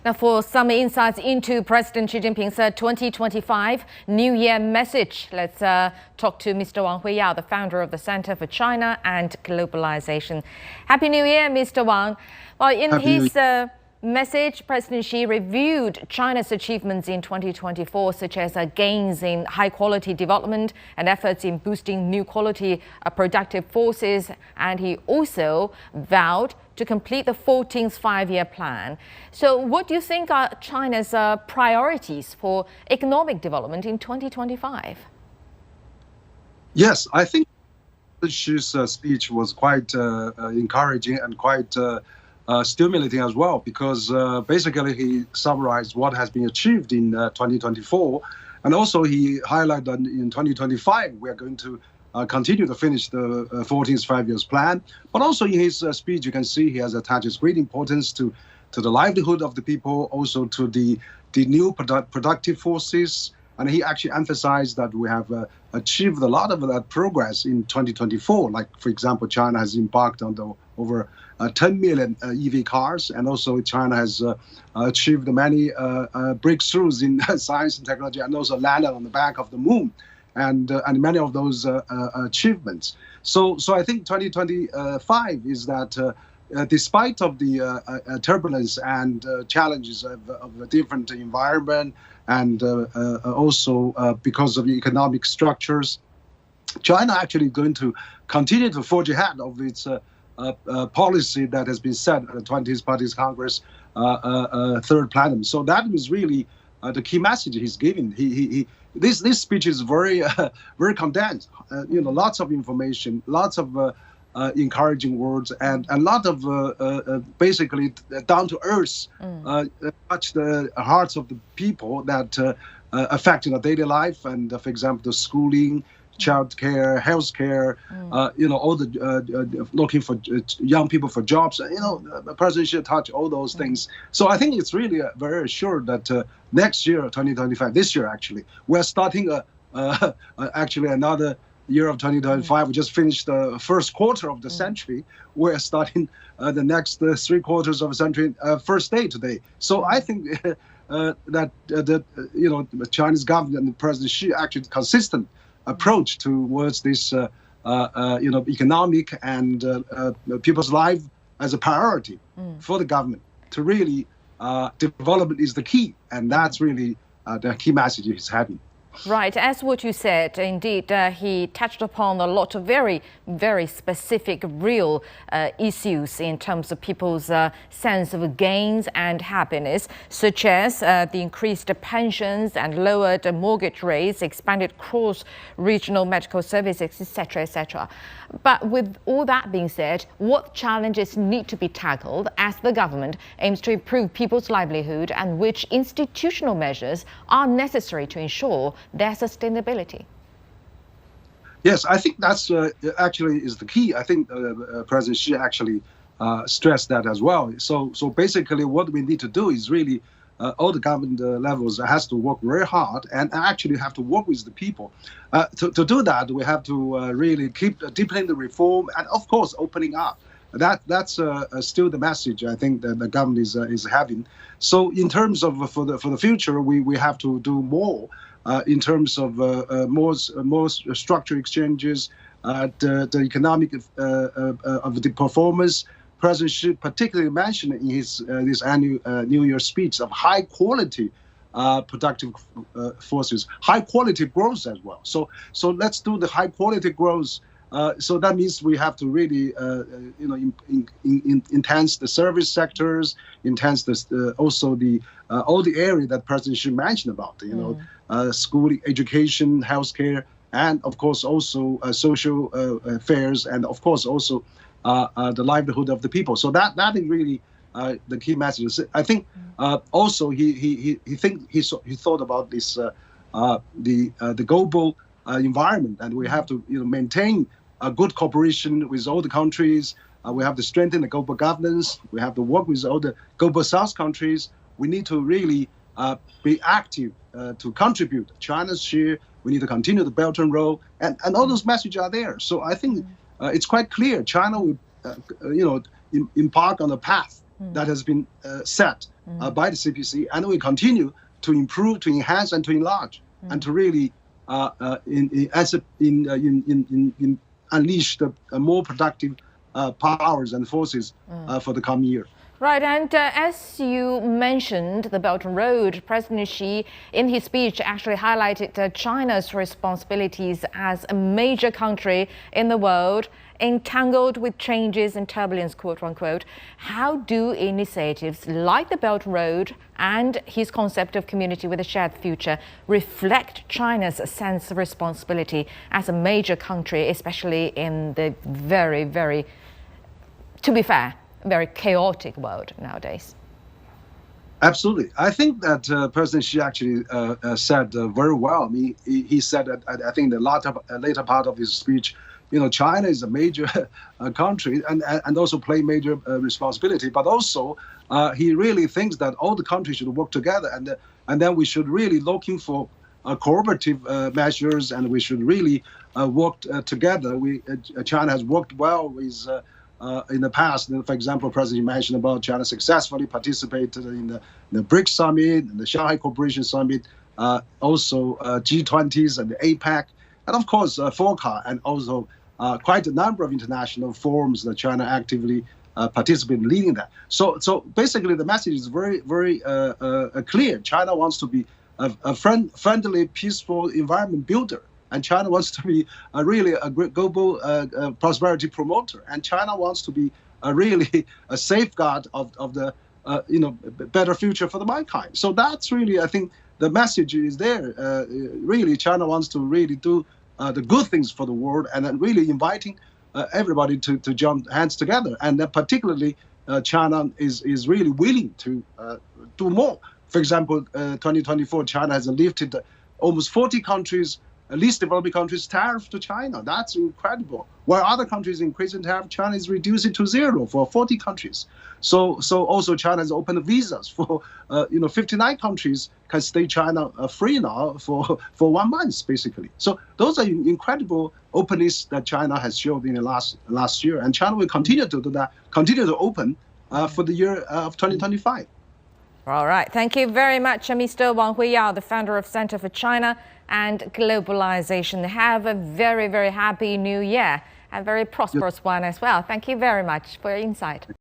Now, for some insights into President Xi Jinping's 2025 New Year message, let's talk to Mr. Wang Huiyao, the founder of the Center for China and Globalization. Happy New Year, Mr. Wang. Well, in his message, President Xi reviewed China's achievements in 2024, such as gains in high-quality development and efforts in boosting new quality productive forces. And he also vowed to complete the 14th five-year plan. So what do you think are China's priorities for economic development in 2025? Yes, I think Xi's speech was quite encouraging and quite stimulating as well, because basically he summarized what has been achieved in 2024. And also he highlighted that in 2025, we are going to continue to finish the 14th five-year plan. But also in his speech, you can see he has attached great importance to the livelihood of the people, also to the new productive forces. And he actually emphasized that we have achieved a lot of that progress in 2024. Like, for example, China has embarked on over 10 million EV cars, and also China has achieved many breakthroughs in science and technology, and also landed on the back of the moon, and many of those achievements. So I think 2025 is that despite of the turbulence and challenges of a different environment, and also because of the economic structures, China actually going to continue to forge ahead of its policy that has been set at the 20th Party's Congress third plenum. So that was really the key message he's giving. This speech is very very condensed. Lots of information, lots of encouraging words, and a lot of basically down to earth, touch the hearts of the people that affect the daily life, and for example, the schooling, childcare, healthcare, all the looking for young people for jobs. The president should touch all those things. So I think it's really very assured that next year, 2025, this year actually, we're starting actually another year of 2025. We just finished the first quarter of the century. We're starting the next 3 quarters of a century, first day today. So I think that the Chinese government and President Xi actually consistent approach towards this economic and people's life as a priority for the government to really development is the key, and that's really the key message he's having. Right, as what you said, indeed, he touched upon a lot of very, very specific, real issues in terms of people's sense of gains and happiness, such as the increased pensions and lowered mortgage rates, expanded cross-regional medical services, etc., etc. But with all that being said, what challenges need to be tackled as the government aims to improve people's livelihood, and which institutional measures are necessary to ensure their sustainability? Yes, I think that's actually is the key. I think President Xi actually stressed that as well. So basically what we need to do is really all the government levels has to work very hard and actually have to work with the people. To do that, we have to really keep deepening the reform and, of course, opening up. That's still the message I think that the government is having. So in terms of for the future, we have to do more in terms of more structured exchanges, the economic of the performance. President Xi particularly mentioned in his this annual New Year speech of high quality productive forces, high quality growth as well. So let's do the high quality growth. So that means we have to really, enhance the service sectors, enhance also the all the area that President Xi mentioned about, school, education, healthcare, and of course also social affairs, and of course also the livelihood of the people. So that is really the key message. I think also he thought about this the global environment, and we have to maintain a good cooperation with all the countries. We have to strengthen the global governance. We have to work with all the global South countries. We need to really be active to contribute China's share. We need to continue the Belt and Road, and all those messages are there. So I think it's quite clear China will, embark on a path that has been set by the CPC, and we continue to improve, to enhance, and to enlarge, and to really unleash the more productive powers and forces for the coming year. Right, and as you mentioned, the Belt and Road, President Xi, in his speech, actually highlighted China's responsibilities as a major country in the world, entangled with changes and turbulence, quote unquote. How do initiatives like the Belt and Road and his concept of community with a shared future reflect China's sense of responsibility as a major country, especially in the very, to be fair, very chaotic world nowadays? Absolutely. I think that President Xi actually said very well. I mean, he said that I think the later part of his speech, China is a major country and also play major responsibility. But also, he really thinks that all the countries should work together, and then we should really looking for cooperative measures, and we should really work together. China has worked well with. In the past, for example, President mentioned about China successfully participated in the BRICS summit, and the Shanghai Cooperation Summit, also G20s and the APEC, and of course FOCA, and also quite a number of international forums that China actively participated in leading that. So basically, the message is very clear. China wants to be a friendly, peaceful environment builder. And China wants to be really a global prosperity promoter, and China wants to be really a safeguard of the better future for the mankind. So that's really, I think, the message is there. Really, China wants to really do the good things for the world, and then really inviting everybody to join hands together. And particularly, China is really willing to do more. For example, 2024, China has lifted almost 40 countries. Least developing countries' tariff to China. That's incredible. While other countries increasing tariff, China is reducing to zero for 40 countries. So also China has opened visas for 59 countries can stay China free now for 1 month basically. So those are incredible openness that China has shown in the last year, and China will continue to do that, continue to open for the year of 2025. All right. Thank you very much, Mr. Wang Huiyao, the founder of Center for China and Globalization. Have a very happy new year, a very prosperous one as well. Thank you very much for your insight.